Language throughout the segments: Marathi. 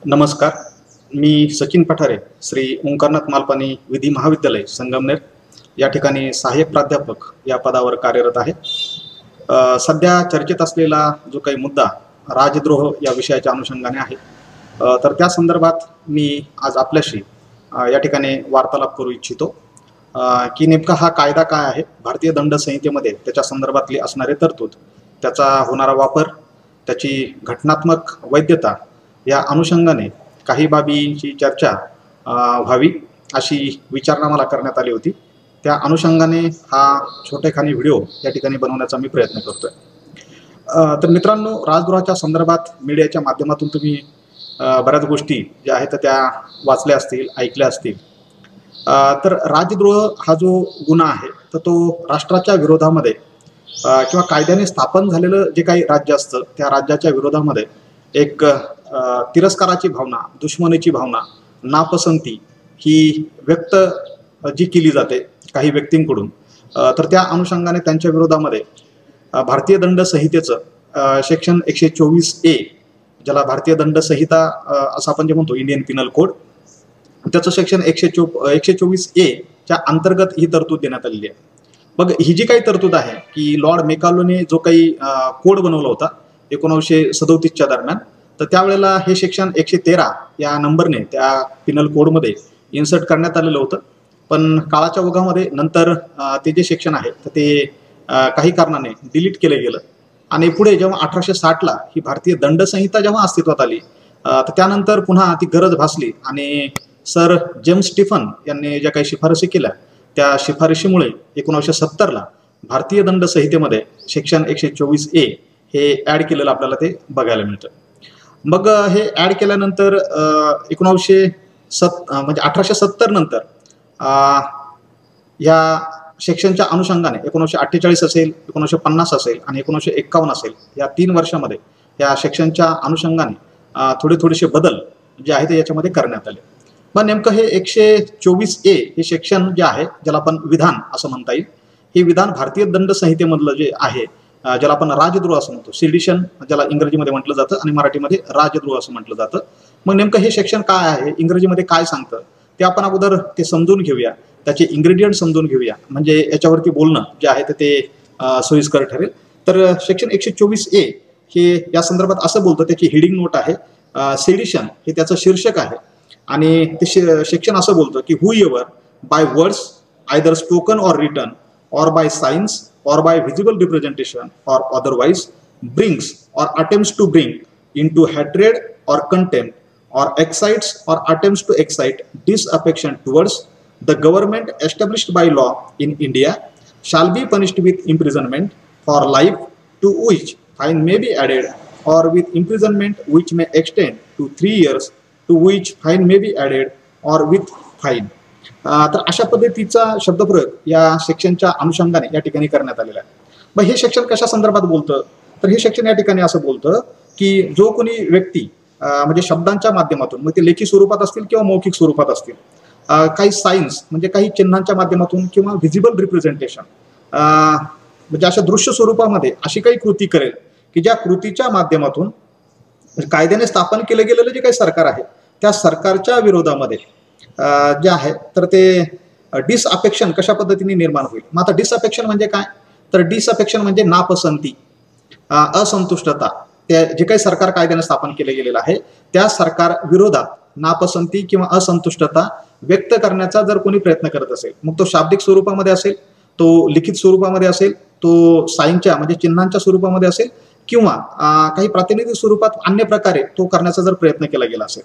नमस्कार. मी सचिन पठारे, श्री ओंकारनाथ मालपानी विधी महाविद्यालय संगमनेर या ठिकाणी सहाय्यक प्राध्यापक या पदावर कार्यरत आहे. सध्या चर्चेत असलेला जो काही मुद्दा राजद्रोह या विषयाच्या अनुषंगाने आहे, तर त्या संदर्भात मी आज आपल्याशी या ठिकाणी वार्तालाप करू इच्छितो की नेमका हा कायदा काय आहे, भारतीय दंड संहितेमध्ये त्याच्या संदर्भातली असणारे तरतूद, त्याचा होणारा वापर, त्याची घटनात्मक वैधता या अनुषंगाने काही बाबींची चर्चा व्हावी अशी विचारणा मला करण्यात आली होती. त्या अनुषंगाने हा छोटेखानी व्हिडिओ या ठिकाणी बनवण्याचा मी प्रयत्न करतोय. तर मित्रांनो, राजद्रोहाच्या संदर्भात मीडियाच्या माध्यमातून तुम्ही बऱ्याच गोष्टी ज्या आहेत त्या वाचल्या असतील, ऐकल्या असतील. तर राजद्रोह हा जो गुन्हा आहे तर तो राष्ट्राच्या विरोधामध्ये किंवा कायद्याने स्थापन झालेलं जे काही राज्य असतं त्या राज्याच्या विरोधामध्ये एक तिरस्काराची भावना, दुश्मनीची भावना, नापसंती ही व्यक्त जी केली जाते काही व्यक्तींकडून, तर त्या अनुषंगाने त्यांच्या विरोधामध्ये भारतीय दंड संहितेचं सेक्शन 124A, ज्याला भारतीय दंड संहिता असं आपण जे म्हणतो, इंडियन पिनल कोड, त्याचं सेक्शन 124A च्या अंतर्गत ही तरतूद देण्यात आलेली आहे. मग ही जी काही तरतूद आहे की लॉर्ड मेकालोने जो काही कोड बनवला होता 1937च्या दरम्यान, तर त्यावेळेला हे सेक्शन 113 या नंबरने त्या पिनल कोडमध्ये इन्सर्ट करण्यात आलेलं होतं. पण काळाच्या ओघामध्ये नंतर ते जे सेक्शन आहे तर ते काही कारणाने डिलीट केलं गेलं आणि पुढे जेव्हा 1860ला ही भारतीय दंड संहिता जेव्हा अस्तित्वात आली, तर त्यानंतर पुन्हा ती गरज भासली आणि सर जेम्स स्टीफन यांनी ज्या काही शिफारसी केल्या त्या शिफारशीमुळे 1970ला भारतीय दंड संहितेमध्ये सेक्शन 124A हे ॲड केलेलं आपल्याला ते बघायला मिळतं. मग हे ॲड केल्यानंतर 1870 नंतर या सेक्शनच्या अनुषंगाने 1948 असेल, 1950 असेल आणि 1951 असेल, या 3 वर्षामध्ये या सेक्शनच्या अनुषंगाने थोडेसे बदल जे आहेत ते याच्यामध्ये करण्यात आले. मग नेमकं हे 124A हे सेक्शन जे आहे, ज्याला आपण विधान असं म्हणता येईल, हे विधान भारतीय दंड संहितेमधलं जे आहे, ज्याला आपण राजद्रोह असं म्हणतो, सिडिशन ज्याला इंग्रजीमध्ये म्हटलं जातं आणि मराठीमध्ये राजद्रोह असं म्हटलं जातं. मग नेमकं हे सेक्शन काय आहे, इंग्रजीमध्ये काय सांगतं, ते आपण अगोदर ते समजून घेऊया, त्याचे इन्ग्रेडियंट समजून घेऊया, म्हणजे याच्यावरती बोलणं जे आहे ते सोयीस्कर ठरेल. तर सेक्शन 124A हे या संदर्भात असं बोलतं, त्याची हेडिंग नोट आहे सिडिशन हे त्याचं शीर्षक आहे आणि ते सेक्शन असं बोलतं की whoever by words either spoken or written or by signs or by visible representation or otherwise brings or attempts to bring into hatred or contempt or excites or attempts to excite disaffection towards the government established by law in India shall be punished with imprisonment for life, to which fine may be added, or with imprisonment which may extend to 3 years, to which fine may be added, or with fine. तर अशा पद्धतीचा शब्दप्रयोग या सेक्शनच्या अनुषंगाने या ठिकाणी करण्यात आलेला आहे. मग हे सेक्शन कशा संदर्भात बोलतं, तर हे सेक्शन या ठिकाणी असं बोलतं की जो कोणी व्यक्ती म्हणजे शब्दांच्या माध्यमातून, मग ते लेखी स्वरूपात असतील किंवा मौखिक स्वरूपात असतील, काही सायन्स म्हणजे काही चिन्हांच्या माध्यमातून किंवा व्हिजिबल रिप्रेझेंटेशन म्हणजे अशा दृश्य स्वरूपामध्ये अशी काही कृती करेल की ज्या कृतीच्या माध्यमातून कायद्याने स्थापन केलं गेलेलं जे काही सरकार आहे त्या सरकारच्या विरोधामध्ये जे आहे तर ते डिसअफेक्शन कशा पद्धतीने निर्माण होईल. मग आता डिसअफेक्शन म्हणजे काय, तर डिसअफेक्शन म्हणजे नापसंती, असंतुष्टता, त्या जे काही सरकार कायद्याने स्थापन केले गेलेलं आहे त्या सरकार विरोधात नापसंती किंवा असंतुष्टता व्यक्त करण्याचा जर कोणी प्रयत्न करत असेल, मग तो शाब्दिक स्वरूपामध्ये असेल, तो लिखित स्वरूपामध्ये असेल, तो साईनच्या म्हणजे चिन्हांच्या स्वरूपामध्ये असेल किंवा काही प्रातिनिधिक स्वरूपात अन्य प्रकारे तो करण्याचा जर प्रयत्न केला गेला असेल,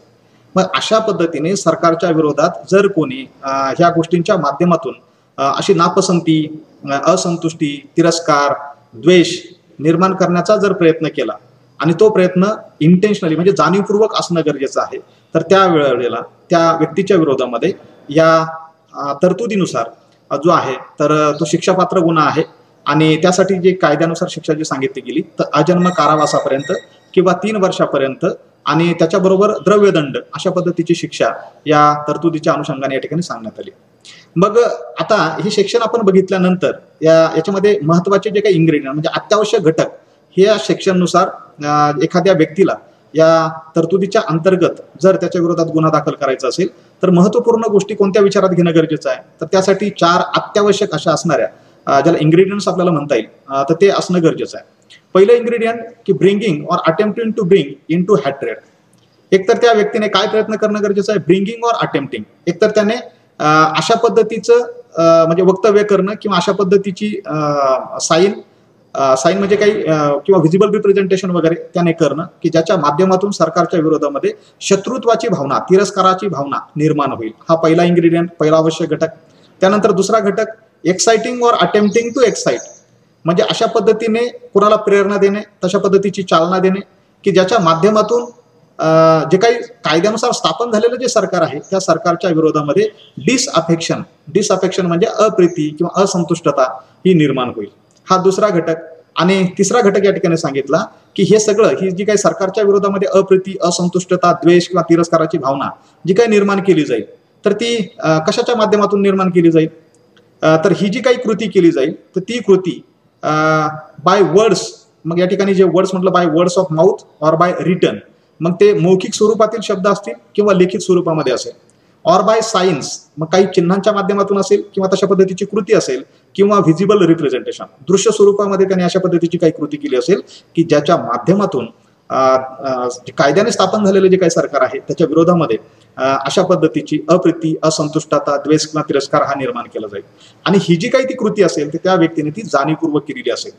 मग अशा पद्धतीने सरकारच्या विरोधात जर कोणी ह्या गोष्टींच्या माध्यमातून अशी नापसंती, असंतुष्टी, तिरस्कार, द्वेष निर्माण करण्याचा जर प्रयत्न केला आणि तो प्रयत्न इंटेन्शनली म्हणजे जाणीवपूर्वक असणं गरजेचं आहे, तर त्या वेळेला त्या व्यक्तीच्या विरोधामध्ये या तरतुदीनुसार जो आहे तर तो शिक्षापात्र गुन्हा आहे आणि त्यासाठी जे कायद्यानुसार शिक्षा जी सांगितली गेली तर आजन्म कारावासापर्यंत किंवा 3 वर्षापर्यंत आणि त्याच्याबरोबर द्रव्यदंड अशा पद्धतीची शिक्षा या तरतुदीच्या अनुषंगाने या ठिकाणी सांगण्यात आली. मग आता हे सेक्शन आपण बघितल्यानंतर याच्यामध्ये महत्त्वाचे जे काही इन्ग्रेडियंट म्हणजे अत्यावश्यक घटक हे या सेक्शननुसार एखाद्या व्यक्तीला या तरतुदीच्या अंतर्गत जर त्याच्या विरोधात गुन्हा दाखल करायचा असेल तर महत्त्वपूर्ण गोष्टी कोणत्या विचारात घेणं गरजेचं आहे, तर त्यासाठी 4 अत्यावश्यक अशा असणाऱ्या ज्याला इन्ग्रेडियंट्स आपल्याला म्हणता येईल तर ते असणं गरजेचं आहे. पहिलं इन्ग्रेडियंट की bringing or attempting to bring into hatred. एकतर त्या व्यक्तीने काय प्रयत्न करणं गरजेचं आहे, ब्रिंगिंग ऑर अटेम्प्टिंग. एकतर त्याने अशा पद्धतीचं म्हणजे वक्तव्य करणं किंवा अशा पद्धतीची साईन म्हणजे काही किंवा व्हिजिबल रिप्रेझेंटेशन वगैरे त्याने करणं की ज्याच्या माध्यमातून सरकारच्या विरोधामध्ये शत्रुत्वाची भावना, तिरस्काराची भावना निर्माण होईल. हा पहिला इन्ग्रेडियंट, पहिला आवश्यक घटक. त्यानंतर दुसरा घटक exciting or attempting to excite, म्हणजे अशा पद्धतीने कुणाला प्रेरणा देणे, तशा पद्धतीची चालना देणे की ज्याच्या माध्यमातून जे काही कायद्यानुसार स्थापन झालेलं जे सरकार आहे त्या सरकारच्या विरोधामध्ये डिसअफेक्शन म्हणजे अप्रीती किंवा असंतुष्टता ही निर्माण होईल. हा दुसरा घटक. आणि तिसरा घटक या ठिकाणी सांगितला की हे सगळं, ही जी काही सरकारच्या विरोधामध्ये अप्रीती, असंतुष्टता, द्वेष किंवा तिरस्काराची भावना जी काही निर्माण केली जाईल तर ती कशाच्या माध्यमातून निर्माण केली जाईल, तर ही जी काही कृती केली जाईल तर ती कृती बाय वर्ड्स, मग या ठिकाणी जे वर्ड्स म्हटलं by words of mouth or bye return, मग ते मौखिक स्वरूपातील शब्द असतील किंवा लिखित स्वरूपामध्ये असेल, ऑर बाय सायन्स, मग काही चिन्हांच्या माध्यमातून असेल किंवा तशा पद्धतीची कृती असेल, किंवा व्हिजिबल रिप्रेझेंटेशन, दृश्य स्वरूपामध्ये त्याने अशा पद्धतीची काही कृती केली असेल की ज्याच्या माध्यमातून कायद्याने स्थापन झालेले जे काही सरकार आहे त्याच्या विरोधामध्ये अशा पद्धतीची अप्रीती, असंतुष्टता, द्वेष किंवा तिरस्कार हा निर्माण केला जाईल. आणि ही जी काही ती कृती असेल तर त्या व्यक्तीने ती जाणीवपूर्वक केलेली असेल.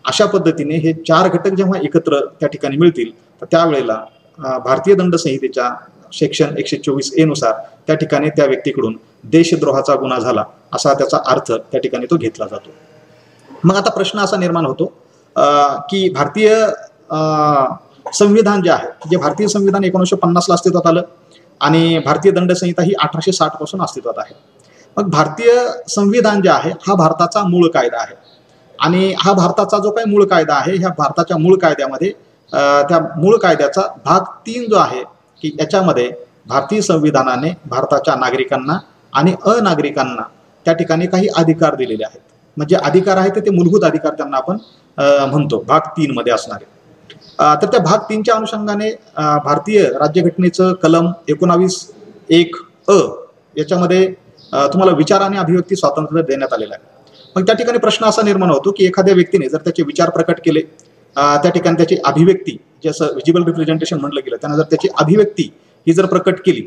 अशा पद्धतीने हे 4 घटक जेव्हा एकत्र त्या ठिकाणी मिळतील तर त्यावेळेला भारतीय दंड संहितेच्या सेक्शन 124A नुसार त्या ठिकाणी त्या व्यक्तीकडून देशद्रोहाचा गुन्हा झाला असा त्याचा अर्थ त्या ठिकाणी तो घेतला जातो. मग आता प्रश्न असा निर्माण होतो की भारतीय संविधान जे आहे, जे भारतीय संविधान 1950 ला अस्तित्वात आलं आणि भारतीय दंड संहिता ही 1860 पासून अस्तित्वात आहे. मग भारतीय संविधान जे आहे हा भारताचा मूळ कायदा आहे आणि हा भारताचा जो काही मूळ कायदा आहे, ह्या भारताच्या मूळ कायद्यामध्ये त्या मूळ कायद्याचा भाग 3 जो आहे की याच्यामध्ये भारतीय संविधानाने भारताच्या नागरिकांना आणि अनागरिकांना त्या ठिकाणी काही अधिकार दिलेले आहेत. म्हणजे अधिकार आहेत ते मूलभूत अधिकार त्यांना आपण म्हणतो भाग 3 मध्ये असणारे. तर त्या भाग 3च्या अनुषंगाने भारतीय राज्यघटनेचं कलम 19(1)(अ) याच्यामध्ये तुम्हाला विचार आणि अभिव्यक्ती स्वातंत्र्य देण्यात आलेलं आहे. मग त्या ठिकाणी प्रश्न असा निर्माण होतो की एखाद्या व्यक्तीने जर त्याचे विचार प्रकट केले, त्या ठिकाणी त्याची अभिव्यक्ती, जसं व्हिजिबल रिप्रेझेंटेशन म्हटलं गेलं, त्यानं जर त्याची अभिव्यक्ती ही जर प्रकट केली,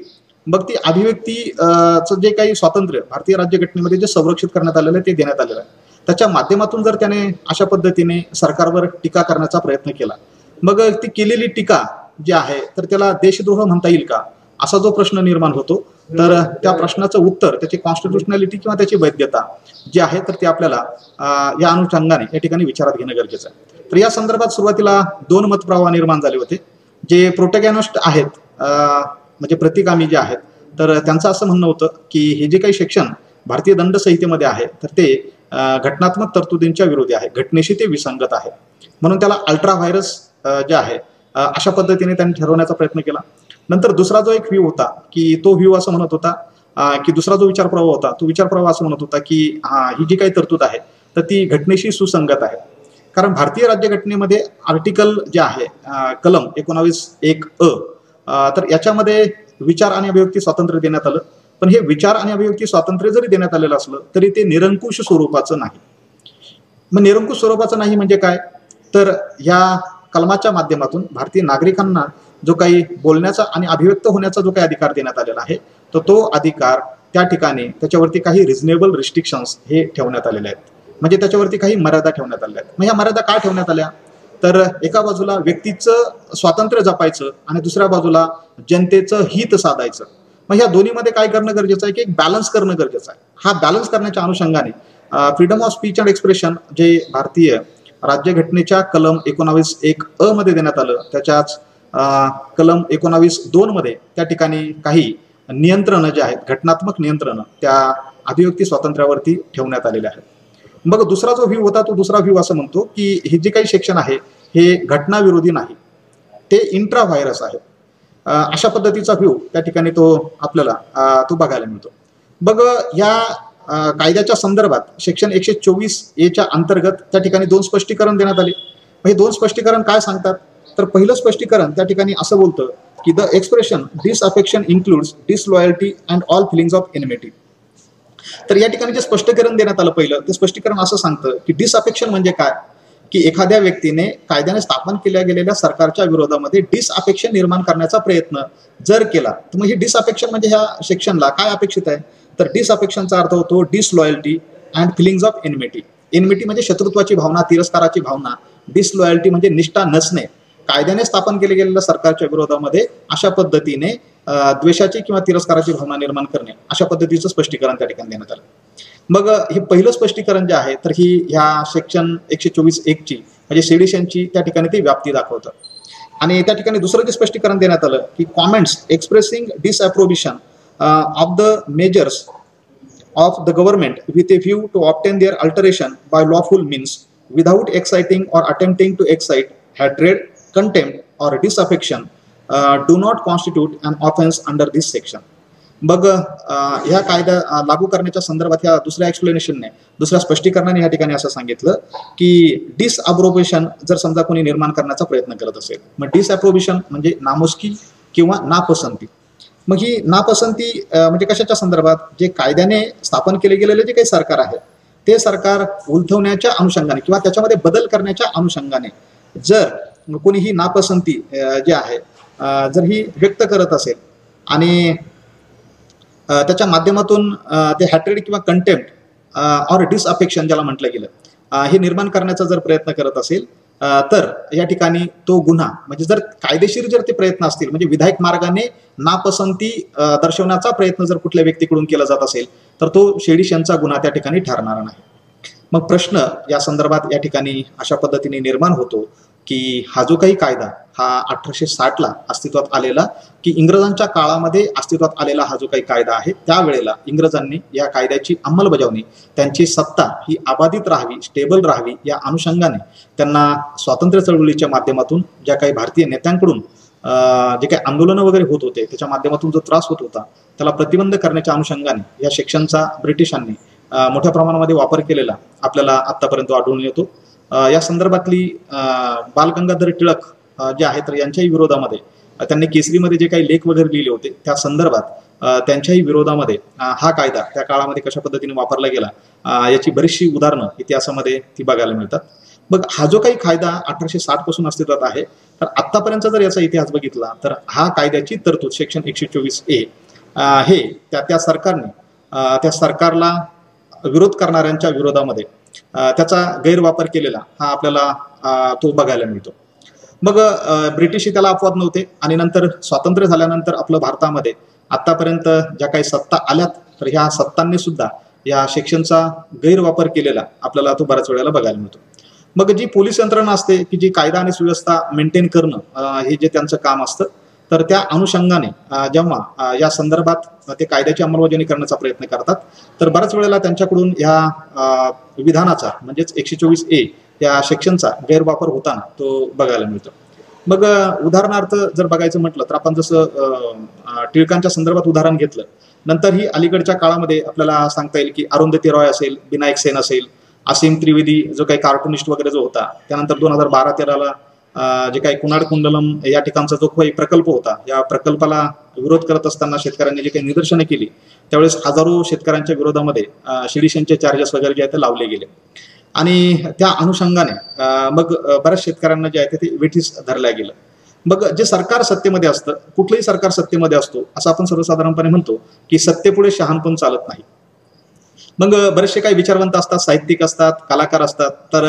मग ती अभिव्यक्तीचं जे काही स्वातंत्र्य भारतीय राज्यघटनेमध्ये जे संरक्षित करण्यात आलेलं आहे ते देण्यात आलेलं आहे. त्याच्या माध्यमातून जर त्याने अशा पद्धतीने सरकारवर टीका करण्याचा प्रयत्न केला, मग ती केलेली टीका जी आहे तर त्याला देशद्रोह म्हणता येईल का, असा जो प्रश्न निर्माण होतो. तर त्या प्रश्नाचं उत्तर, त्याची कॉन्स्टिट्युशनॅलिटी किंवा त्याची वैधता जी आहे तर ती आपल्याला या अनुषंगाने या ठिकाणी विचारात घेणं गरजेचं आहे. तर या संदर्भात सुरुवातीला 2 मतप्रवाह निर्माण झाले होते. जे प्रोटॅगॉनिस्ट आहेत, म्हणजे प्रतिगामी जे आहेत, तर त्यांचं असं म्हणणं होतं की हे जे काही सेक्शन भारतीय दंड संहितेमध्ये आहे तर ते घटनात्मक तरतुदींच्या विरोधी आहे, घटनेशी ते विसंगत आहे, म्हणून त्याला अल्ट्रा व्हायरस जे आहे अशा पद्धतीने त्यांनी ठरवण्याचा प्रयत्न केला. नंतर दुसरा जो एक व्ह्यू होता की तो व्ह्यू असं म्हणत होता की दुसरा जो विचार प्रवाह होता तो विचार प्रवाह असं म्हणत होता की ही जी काही तरतूद आहे तर ती घटनेशी सुसंगत आहे. कारण भारतीय राज्यघटनेमध्ये आर्टिकल जे आहे कलम 19(1)(अ) तर याच्यामध्ये विचार आणि अभिव्यक्ती स्वातंत्र्य देण्यात आलं. पण हे विचार आणि अभिव्यक्ती स्वातंत्र्य जरी देण्यात आलेलं असलं तरी ते निरंकुश स्वरूपाचं नाही. मग निरंकुश स्वरूपाचं नाही म्हणजे काय, तर या कलमाच्या माध्यमातून भारतीय नागरिकांना जो काही बोलण्याचा आणि अभिव्यक्त होण्याचा जो काही अधिकार देण्यात आलेला आहे तर तो अधिकार त्या ठिकाणी त्याच्यावरती काही रिझनेबल रिस्ट्रिक्शन्स हे ठेवण्यात आलेले आहेत, म्हणजे त्याच्यावरती काही मर्यादा ठेवण्यात आलेल्या आहेत. मग ह्या मर्यादा काय ठेवण्यात आल्या, तर एका बाजूला व्यक्तीचं स्वातंत्र्य जपायचं आणि दुसऱ्या बाजूला जनतेचं हित साधायचं. मग ह्या दोन्हीमध्ये काय करणं गरजेचं आहे की एक बॅलन्स करणं गरजेचं आहे. हा बॅलन्स करण्याच्या अनुषंगाने freedom of speech and expression जे भारतीय राज्यघटनेच्या कलम 19(1)(अ) मध्ये देण्यात आलं, त्याच्याच कलम 19(2) मध्ये त्या ठिकाणी काही नियंत्रणं जे आहेत, घटनात्मक नियंत्रणं त्या अभिव्यक्ती स्वातंत्र्यावरती ठेवण्यात आलेले आहेत. मग दुसरा जो व्ह्यू होता तो दुसरा व्ह्यू असं म्हणतो की हे जे काही सेक्शन आहे हे घटनाविरोधी नाही, ते इंट्रा व्हायरस आहे. अशा पद्धतीचा व्ह्यू त्या ठिकाणी तो आपल्याला तो बघायला मिळतो. मग या कायद्याच्या संदर्भात सेक्शन 124(a) च्या अंतर्गत त्या ठिकाणी 2 स्पष्टीकरण देण्यात आले. हे 2 स्पष्टीकरण काय सांगतात, तर पहिलं स्पष्टीकरण त्या ठिकाणी असं बोलतं की the expression disaffection includes disloyalty and all feelings of enmity. तर या ठिकाणी जे स्पष्टीकरण देण्यात आलं पहिलं ते स्पष्टीकरण असं सांगतं की डिसअफेक्शन म्हणजे काय, की एखाद्या व्यक्तीने कायद्याने स्थापन केल्या गेलेल्या सरकारच्या विरोधामध्ये डिसअफेक्शन निर्माण करण्याचा प्रयत्न जर केला तर मग हे डिसअफेक्शन म्हणजे ह्या सेक्शनला काय अपेक्षित आहे, तर डिसअफेक्शनचा अर्थ होतो disloyalty and feelings of enmity. Enmity म्हणजे शत्रुत्वाची भावना, तिरस्काराची भावना. डिसलॉयल्टी म्हणजे निष्ठा नसणे. कायद्याने स्थापन केले गेलेल्या सरकारच्या विरोधामध्ये अशा पद्धतीने द्वेषाची किंवा तिरस्काराची भावना निर्माण करणे, अशा पद्धतीचं स्पष्टीकरण त्या ठिकाणी देण्यात आलं. मग हे पहिलं स्पष्टीकरण जे आहे तर ही ह्या सेक्शन 124(1) ची म्हणजे सेडिशनची त्या ठिकाणी ते व्याप्ती दाखवतं. आणि त्या ठिकाणी दुसरं जे स्पष्टीकरण देण्यात आलं की comments expressing disapprobation of the measures of the government with a view to obtain their alteration by lawful means without exciting or attempting to excite hatred, contempt or disaffection do not constitute an offense under this section. मग ह्या कायदा लागू करण्याच्या संदर्भात ह्या दुसऱ्या एक्सप्लेनेशनने, दुसऱ्या स्पष्टीकरणाने या ठिकाणी असं सांगितलं की डिसअप्रोबेशन जर समजा कोणी निर्माण करण्याचा प्रयत्न करत असेल, मग डिसअप्रोबेशन म्हणजे नामुष्की किंवा नापसंती. मग ही नापसंती म्हणजे कशाच्या संदर्भात, जे कायद्याने स्थापन केले गेलेले जे काही सरकार आहे ते सरकार उलथवण्याच्या अनुषंगाने किंवा त्याच्यामध्ये बदल करण्याच्या अनुषंगाने जर कोणी ही नापसंती जी आहे जर ही व्यक्त करत असेल आणि त्याच्या माध्यमातून ते हॅट्रेड किंवा कंटेम्प्ट ऑर डिसअफेक्शन ज्याला म्हटलं गेलं हे निर्माण करण्याचा जर प्रयत्न करत असेल तर या ठिकाणी तो गुन्हा म्हणजे जर कायदेशीर जर ते प्रयत्न असतील म्हणजे विधायक मार्गाने नापसंती दर्शवण्याचा प्रयत्न जर कुठल्या व्यक्तीकडून केला जात असेल तर तो सेडिशनचा गुन्हा त्या ठिकाणी ठरणार नाही. मग प्रश्न या संदर्भात या ठिकाणी अशा पद्धतीने निर्माण होतो की हा जो काही कायदा हा 1860 ला अस्तित्वात आलेला की इंग्रजांच्या काळामध्ये अस्तित्वात आलेला हा जो काही कायदा आहे त्यावेळेला इंग्रजांनी या कायद्याची अंमलबजावणी, त्यांची सत्ता ही अबाधित राहावी, स्टेबल राहावी या अनुषंगाने त्यांना स्वातंत्र्य चळवळीच्या माध्यमातून ज्या काही भारतीय नेत्यांकडून जे काही आंदोलनं वगैरे होत होते त्याच्या माध्यमातून जो त्रास होत होता त्याला प्रतिबंध करण्याच्या अनुषंगाने या सेक्शनचा ब्रिटिशांनी मोठ्या प्रमाणामध्ये वापर केलेला आपल्याला आतापर्यंत आढळून येतो. या संदर्भातली बाल गंगाधर टिळक जे आहेत तर यांच्याही विरोधामध्ये त्यांनी केसरीमध्ये जे काही लेख वगैरे लिहिले होते त्या संदर्भात त्यांच्याही विरोधामध्ये हा कायदा त्या काळामध्ये कशा पद्धतीने वापरला गेला याची बरीचशी उदाहरणं इतिहासामध्ये ती बघायला मिळतात. मग हा जो काही कायदा 1860 पासून अस्तित्वात आहे तर आतापर्यंत जर याचा इतिहास बघितला तर हा कायद्याची तरतूद सेक्शन 124(a) हे त्या सरकारने त्या सरकारला विरोध करणाऱ्यांच्या विरोधामध्ये त्याचा गैरवापर केलेला हा आपल्याला तो बघायला मिळतो. मग ब्रिटिश त्याला अपवाद नव्हते आणि नंतर स्वातंत्र्य झाल्यानंतर आपलं भारतामध्ये आतापर्यंत ज्या काही सत्ता आल्यात तर ह्या सत्तांनी सुद्धा या सेक्शनचा गैरवापर केलेला आपल्याला तो बऱ्याच वेळेला बघायला मिळतो. मग जी पोलीस यंत्रणा असते की जी कायदा आणि सुव्यवस्था मेंटेन करणं हे जे त्यांचं काम असतं तर त्या अनुषंगाने जेव्हा या संदर्भात ते कायद्याची अंमलबजावणी करण्याचा प्रयत्न करतात तर बऱ्याच वेळेला त्यांच्याकडून ह्या विधानाचा म्हणजेच 124(a) या सेक्शनचा गैरवापर होताना तो बघायला मिळतो. मग उदाहरणार्थ जर बघायचं म्हटलं तर आपण जसं टिळकांच्या संदर्भात उदाहरण घेतलं, नंतर ही अलीकडच्या काळामध्ये आपल्याला सांगता येईल की अरुंधती रॉय असेल, विनायक सेन असेल, असीम त्रिवेदी जो काही कार्टुनिस्ट वगैरे जो होता, त्यानंतर 2012-13ला जे काही कुणाड कुंडलम या ठिकाणचा जो काही प्रकल्प होता या प्रकल्पाला विरोध करत असताना शेतकऱ्यांनी जे काही निदर्शने केली त्यावेळेस हजारो शेतकऱ्यांच्या विरोधामध्ये सेडिशनचे चार्जेस वगैरे जे आहेत ते लावले गेले आणि त्या अनुषंगाने मग बऱ्याच शेतकऱ्यांना जे आहे ते वेठीस धरल्या गेलं. मग जे सरकार सत्तेमध्ये असतं, कुठलंही सरकार सत्तेमध्ये असतो असं आपण सर्वसाधारणपणे म्हणतो की सत्तेपुढे शहाणपण चालत नाही. मग बरेचसे काही विचारवंत असतात, साहित्यिक असतात, कलाकार असतात, तर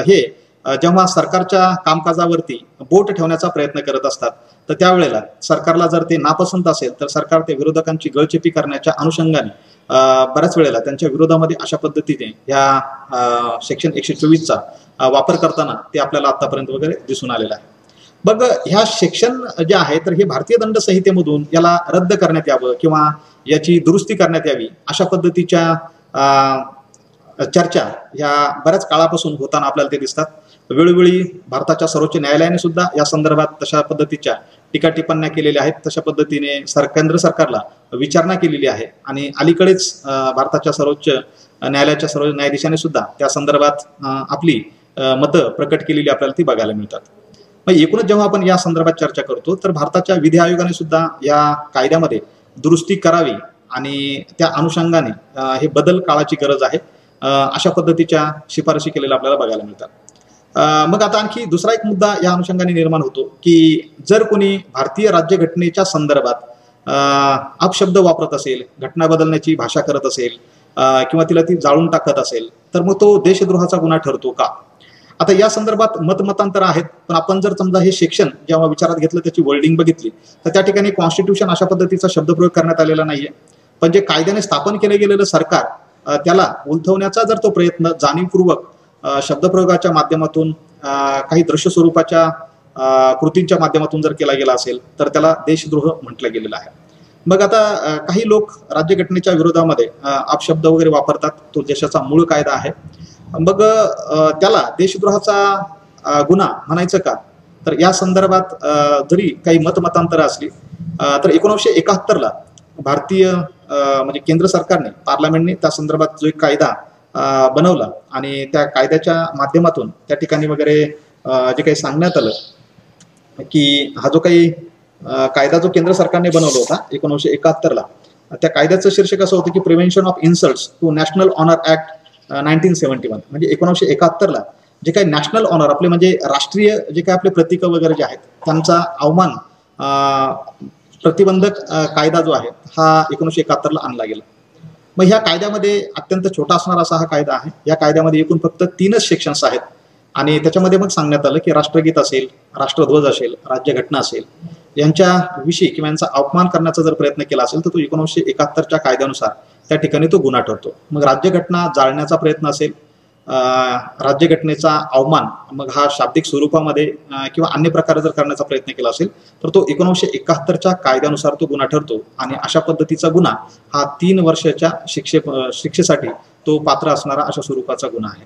हे जेव्हा सरकारच्या कामकाजावरती बोट ठेवण्याचा प्रयत्न करत असतात तर त्यावेळेला सरकारला जर ते नापसंत असेल तर सरकार ते विरोधकांची गळचेपी करण्याच्या अनुषंगाने बऱ्याच वेळेला त्यांच्या विरोधामध्ये अशा पद्धतीने या सेक्शन 124चा वापर करताना ते आपल्याला आतापर्यंत वगैरे दिसून आलेलं आहे. मग ह्या सेक्शन जे आहे तर हे भारतीय दंड संहितेमधून याला रद्द करण्यात यावं किंवा याची दुरुस्ती करण्यात यावी अशा पद्धतीच्या चर्चा ह्या बऱ्याच काळापासून होताना आपल्याला ते दिसतात. वेळोवेळी भारताच्या सर्वोच्च न्यायालयाने सुद्धा या संदर्भात तशा पद्धतीच्या टीका टिप्पण्या केलेल्या आहेत. तशा पद्धतीने केंद्र सरकारला विचारणा केलेली आहे आणि अलीकडेच भारताच्या सर्वोच्च न्यायालयाच्या सर्व न्यायाधीशाने सुद्धा त्या संदर्भात आपली मतं प्रकट केलेली आपल्याला ती बघायला मिळतात. मग एकूणच जेव्हा आपण या संदर्भात चर्चा करतो तर भारताच्या विधी आयोगाने सुद्धा या कायद्यामध्ये दुरुस्ती करावी आणि त्या अनुषंगाने हे बदल काळाची गरज आहे अशा पद्धतीच्या शिफारशी केलेल्या आपल्याला बघायला मिळतात. मग आता आणखी दुसरा एक मुद्दा या अनुषंगाने निर्माण होतो की जर कोणी भारतीय राज्यघटनेच्या संदर्भात अपशब्द वापरत असेल, घटना बदलण्याची भाषा करत असेल किंवा तिला ती जाळून टाकत असेल तर मग तो देशद्रोहाचा गुन्हा ठरतो का? आता या संदर्भात मतमतांतर आहेत, पण आपण जर समजा हे सेक्शन जेव्हा विचारात घेतलं, त्याची वर्डिंग बघितली तर त्या ठिकाणी कॉन्स्टिट्यूशन अशा पद्धतीचा शब्दप्रयोग करण्यात आलेला नाहीये. पण जे कायद्याने स्थापन केले गेलेलं सरकार त्याला उलथवण्याचा जर तो प्रयत्न जाणीवपूर्वक शब्दप्रयोगाच्या माध्यमातून काही दृश्य स्वरूपाच्या कृतींच्या माध्यमातून जर केला गेला असेल तर त्याला देशद्रोह म्हटलं गेलेलं आहे. मग आता काही लोक राज्यघटनेच्या विरोधामध्ये अपशब्द वगैरे वापरतात, तो देशाचा मूळ कायदा आहे, मग त्याला देशद्रोहाचा गुन्हा म्हणायचं का? तर या संदर्भात जरी काही मतमतांतर असली तर 1971ला भारतीय म्हणजे केंद्र सरकारने, पार्लमेंटने त्या संदर्भात जो एक कायदा बनवला आणि त्या कायद्याच्या माध्यमातून त्या ठिकाणी वगैरे जे काही सांगण्यात आलं की हा जो काही कायदा जो केंद्र सरकारने बनवला होता 1971ला, त्या कायद्याचं शीर्षक असं होतं की Prevention of Insults to National Honour Act 1971. म्हणजे 1971ला जे काही नॅशनल ऑनर आपले म्हणजे राष्ट्रीय जे काही आपले प्रतीक वगैरे जे आहेत त्यांचा अवमान प्रतिबंधक कायदा जो आहे हा 1971ला आणला गेला. मग ह्या कायद्यामध्ये अत्यंत छोटा असणारा असा हा कायदा आहे. या कायद्यामध्ये एकूण फक्त 3च सेक्शन्स आहेत आणि त्याच्यामध्ये मग सांगण्यात आलं की राष्ट्रगीत असेल, राष्ट्रध्वज असेल, राज्यघटना असेल यांच्याविषयी किंवा यांचा अपमान करण्याचा जर प्रयत्न केला असेल तर तो 1971च्या कायद्यानुसार त्या ठिकाणी तो गुन्हा ठरतो. मग राज्यघटना जाळण्याचा प्रयत्न असेल, राज्यघटनेचा अवमान मग हा शाब्दिक स्वरूपामध्ये किंवा अन्य प्रकारे जर करण्याचा प्रयत्न केला असेल तर तो 1971च्या कायद्यानुसार तो गुन्हा ठरतो आणि अशा पद्धतीचा गुन्हा हा 3 वर्षाच्या शिक्षेसाठी तो पात्र असणारा अशा स्वरूपाचा गुन्हा आहे.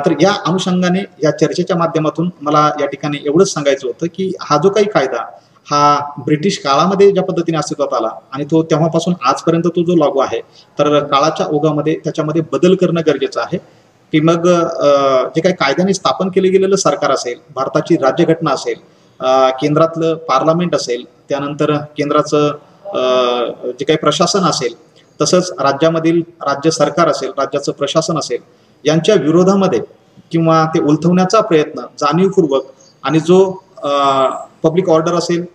तर या अनुषंगाने या चर्चेच्या माध्यमातून मला या ठिकाणी एवढंच सांगायचं होतं की हा जो काही कायदा हा ब्रिटिश काळामध्ये ज्या पद्धतीने अस्तित्वात आला आणि तो तेव्हापासून आजपर्यंत तो जो लागू आहे, तर काळाच्या ओघामध्ये त्याच्यामध्ये बदल करणं गरजेचं आहे की मग जे काही कायद्याने स्थापन केले गेलेलं सरकार असेल, भारताची राज्यघटना असेल, केंद्रातलं पार्लमेंट असेल, त्यानंतर केंद्राचं जे काही प्रशासन असेल, तसंच राज्यामधील राज्य सरकार असेल, राज्याचं प्रशासन असेल, यांच्या विरोधामध्ये किंवा ते उलथवण्याचा प्रयत्न जाणीवपूर्वक आणि जो पब्लिक ऑर्डर असेल,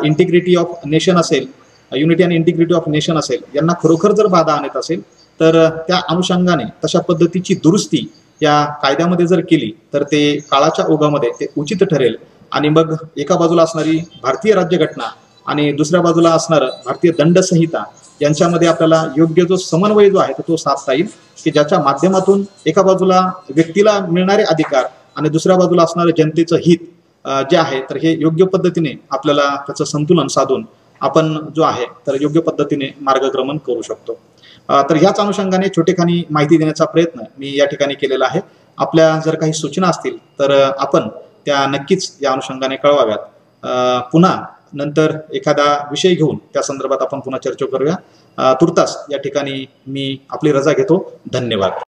इंटिग्रिटी ऑफ नेशन असेल, युनिटी आणि इंटिग्रिटी ऑफ नेशन असेल, यांना खरोखर जर बाधा आणत असेल तर त्या अनुषंगाने तशा पद्धतीची दुरुस्ती या कायद्यामध्ये जर केली तर ते काळाच्या ओघामध्ये ते उचित ठरेल आणि मग एका बाजूला असणारी भारतीय राज्यघटना आणि दुसऱ्या बाजूला असणारं भारतीय दंड संहिता यांच्यामध्ये आपल्याला योग्य जो समन्वय जो आहे तो साधता येईल की ज्याच्या माध्यमातून एका बाजूला व्यक्तीला मिळणारे अधिकार आणि दुसऱ्या बाजूला असणारं जनतेचं हित जे आहे तर हे योग्य पद्धतीने आपल्याला त्याचं संतुलन साधून आपण जो आहे तर योग्य पद्धतीने मार्गक्रमण करू शकतो. तर ह्याच अनुषंगाने छोटेखानी माहिती देण्याचा प्रयत्न मी या ठिकाणी केलेला आहे. आपल्या जर काही सूचना असतील तर आपण त्या नक्कीच या अनुषंगाने कळवाव्यात. पुन्हा नंतर एखादा विषय घेऊन त्या संदर्भात आपण पुन्हा चर्चा करूया. तुर्तास या ठिकाणी मी आपली रजा घेतो. धन्यवाद.